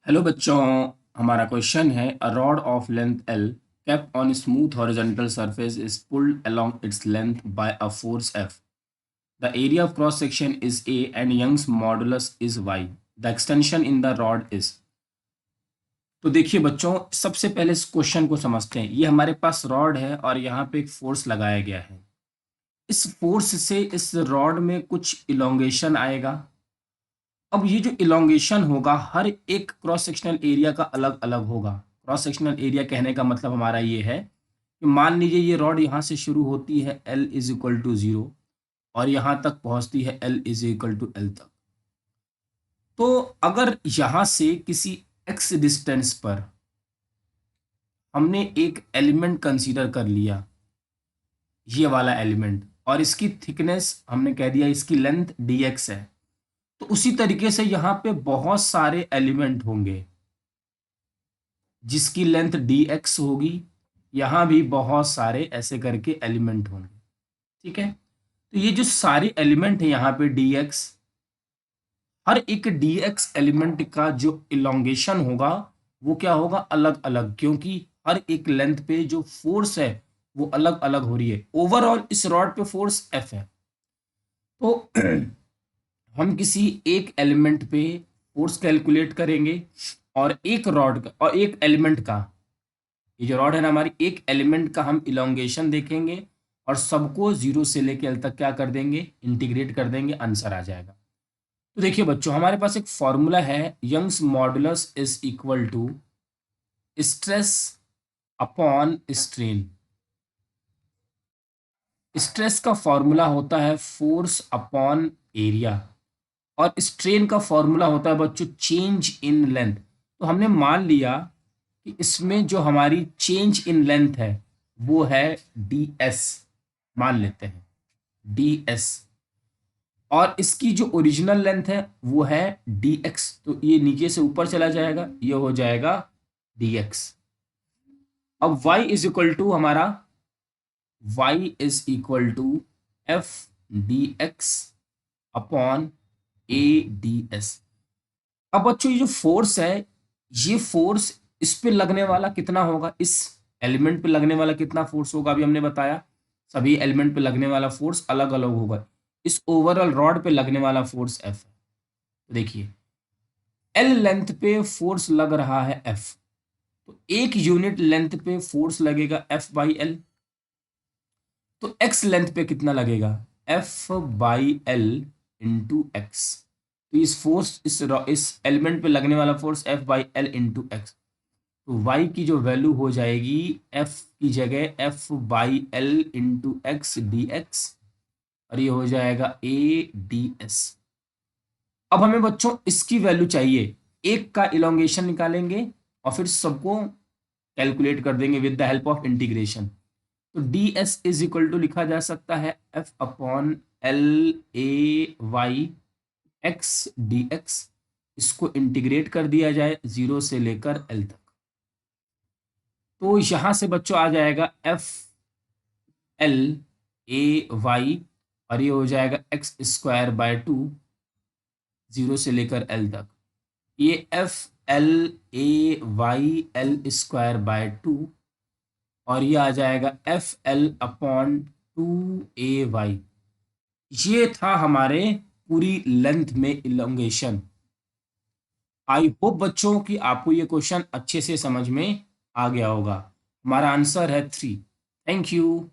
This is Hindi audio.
हेलो बच्चों। हमारा क्वेश्चन है a rod of length L kept on a smooth horizontal surface is pulled along its length by a force F. The area of cross section is A and Young's modulus is Y. The extension in the rod is. तो देखिए बच्चों, सबसे पहले इस क्वेश्चन को समझते हैं। ये हमारे पास रॉड है और यहाँ पे एक फोर्स लगाया गया है। इस फोर्स से इस रॉड में कुछ इलोंगेशन आएगा। अब ये जो इलोंगेशन होगा हर एक क्रॉस सेक्शनल एरिया का अलग अलग होगा। क्रॉस सेक्शनल एरिया कहने का मतलब हमारा ये है कि मान लीजिए ये रॉड यहाँ से शुरू होती है L इज इक्वल टू 0 और यहाँ तक पहुँचती है L is equal to L तक। तो अगर यहाँ से किसी x डिस्टेंस पर हमने एक एलिमेंट कंसीडर कर लिया, ये वाला एलिमेंट, और इसकी थिकनेस हमने कह दिया इसकी लेंथ dx है, तो उसी तरीके से यहाँ पे बहुत सारे एलिमेंट होंगे जिसकी लेंथ dx होगी। यहाँ भी बहुत सारे ऐसे करके एलिमेंट होंगे। ठीक है, तो ये जो सारे एलिमेंट है यहाँ पे dx, हर एक dx एलिमेंट का जो इलोंगेशन होगा वो क्या होगा, अलग अलग, क्योंकि हर एक लेंथ पे जो फोर्स है वो अलग अलग हो रही है। ओवरऑल इस रॉड पे फोर्स F है। तो हम किसी एक एलिमेंट पे फोर्स कैलकुलेट करेंगे और एक रॉड का और एक एलिमेंट का, ये जो रॉड है ना हमारी, एक एलिमेंट का हम इलोंगेशन देखेंगे और सबको 0 से लेके L तक क्या कर देंगे, इंटीग्रेट कर देंगे, आंसर आ जाएगा। तो देखिए बच्चों, हमारे पास एक फॉर्मूला है, Young's modulus is equal to stress upon strain. Stress का फॉर्मूला होता है फोर्स अपॉन एरिया और स्ट्रेन का फॉर्मूला होता है बच्चों चेंज इन लेंथ। तो हमने मान लिया कि इसमें जो हमारी चेंज इन लेंथ है वो है ds, मान लेते हैं ds, और इसकी जो ओरिजिनल लेंथ है वो है dx, तो ये नीचे से ऊपर चला जाएगा, ये हो जाएगा dx। अब y इज इक्वल टू हमारा, y is equal to f dx upon a ds। अब बच्चों ये जो फोर्स है, ये फोर्स इस पे लगने वाला कितना होगा, इस एलिमेंट पे लगने वाला कितना फोर्स होगा, अभी हमने बताया सभी एलिमेंट पे लगने वाला फोर्स अलग अलग होगा। इस ओवरऑल रॉड पे लगने वाला फोर्स F है। तो देखिए L लेंथ पे फोर्स लग रहा है F, तो एक यूनिट लेंथ पे फोर्स लगेगा F बाई L। तो X लेंथ पे कितना लगेगा, F by L into x. तो इस फोर्स इस एलिमेंट पे लगने वाला force F by L into x. तो y की जो वैल्यू हो जाएगी F की जगह F by L into x D x, और ये हो जाएगा A ds। अब हमें बच्चों इसकी वैल्यू चाहिए, एक का इलोंगेशन निकालेंगे और फिर सबको कैलकुलेट कर देंगे with the help of integration. तो ds इज इक्वल टू लिखा जा सकता है F upon L A y x dx। इसको इंटीग्रेट कर दिया जाए 0 से लेकर L तक, तो यहां से बच्चों आ जाएगा F L A y, और ये हो जाएगा एक्स स्क्वायर बाय 2 0 से लेकर L तक। ये F L A y L square by 2, और ये आ जाएगा F L अपॉन 2 AY। ये था हमारे पूरी लेंथ में इलोंगेशन। आई होप बच्चों कि आपको ये क्वेश्चन अच्छे से समझ में आ गया होगा। हमारा आंसर है 3। Thank you.